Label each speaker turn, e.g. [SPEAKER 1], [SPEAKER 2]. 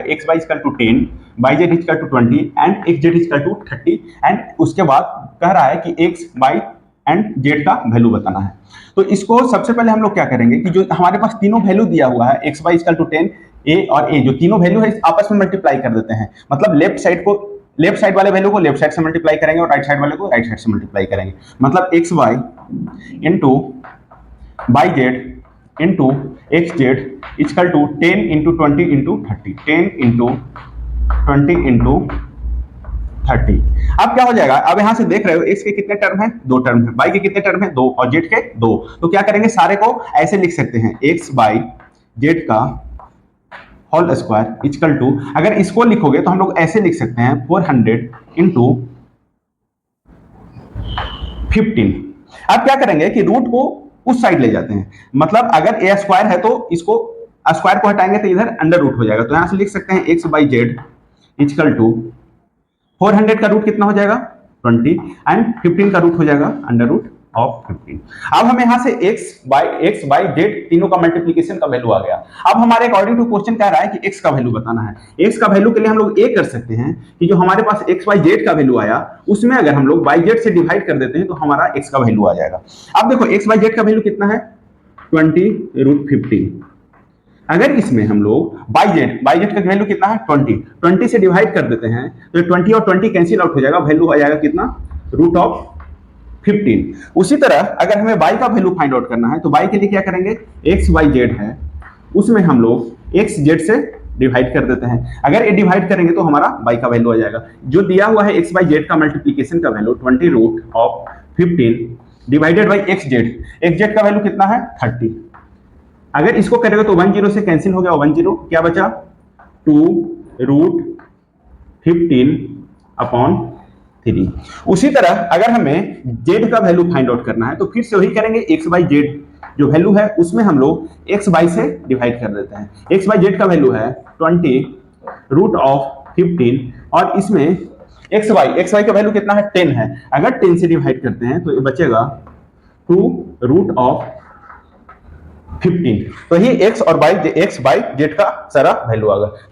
[SPEAKER 1] X y is equal to 10, y z is equal to 20 and x z is equal to 30 and उसके बाद कह रहा है कि एक्स वाई एंड जेड का वैल्यू बताना है। तो इसको सबसे पहले हम लोग क्या करेंगे कि जो हमारे पास तीनों वैल्यू दिया हुआ है एक्स वाई इजकल टू 10, ए और ए, जो तीनों वैल्यू है आपस में मल्टीप्लाई कर देते हैं। मतलब लेफ्ट साइड वाले वैल्यू को लेफ्ट साइड से मल्टीप्लाई करेंगे और राइट साइड वाले को राइट साइड से मल्टीप्लाई करेंगे। मतलब x y into y z into x z is equal to 10 into 20 into 30, 10 into 20 into 30। अब क्या हो जाएगा, अब यहां से देख रहे हो एक्स के कितने टर्म है, 2 टर्म है, वाई के कितने टर्म है, 2 और जेड के 2। तो क्या करेंगे, सारे को ऐसे लिख सकते हैं, एक्स वाई जेड का होल स्क्वायर इजकल टू, अगर इसको लिखोगे तो हम लोग ऐसे लिख सकते हैं 400 इंटू 15। अब क्या करेंगे कि रूट को उस साइड ले जाते हैं, मतलब अगर ए स्क्वायर है तो इसको स्क्वायर को हटाएंगे तो इधर अंडर रूट हो जाएगा। तो यहां से लिख सकते हैं x by z is equal to 400 का रूट कितना हो जाएगा 20 एंड 15 का रूट हो जाएगा अंडर रूट ऑफ 15। अब हमें यहां से x बाई जेड तीनों का मल्टीप्लीकेशन का वैल्यू आ गया। अब हमारे अकॉर्डिंग टू क्वेश्चन कह रहा है कि x का वैल्यू बताना है। x का वैल्यू के लिए हम लोग ये कर सकते हैं कि जो हमारे पास x बाई जेड का वैल्यू आया उसमें अगर हम लोग बाई जेड से डिवाइड कर देते हैं तो हमारा x का वैल्यू आ जाएगा। अब देखो x बाई जेड का वैल्यू कितना है 20 रूट 15। अगर इसमें हम लोग बाई जेड का वैल्यू कितना है 20 से डिवाइड कर देते हैं तो 20 और 20 कैंसिल आउट हो जाएगा, वैल्यू आ जाएगा कितना रूट ऑफ 15। उसी तरह अगर हमें y का वैल्यू फाइंड आउट करना है तो y के लिए क्या करेंगे, x y z है उसमें हम लोग x z से डिवाइड कर देते हैं। अगर ये डिवाइड करेंगे तो हमारा y का वैल्यू आ जाएगा। जो दिया हुआ है x y z का मल्टीप्लीकेशन का value 20 root of 15 divided by x z का वैल्यू कितना है 30। अगर इसको करेंगे तो 10 से कैंसिल हो गया, 10 क्या बचा 2 रूट 15 अपॉन 3। उसी तरह अगर हमें z का वैल्यू फाइंड आउट करना है तो फिर से वही करेंगे, x बाई जेड जो वैल्यू है उसमें हम लोग x बाई से डिवाइड कर देते हैं। x बाई जेड का वैल्यू है 20 रूट ऑफ 15 और इसमें x y का वैल्यू कितना है 10 है। अगर 10 से डिवाइड करते हैं तो ये बचेगा 2 रूट ऑफ 15। तो ये x बाई जेड का सारा वैल्यू आ गया।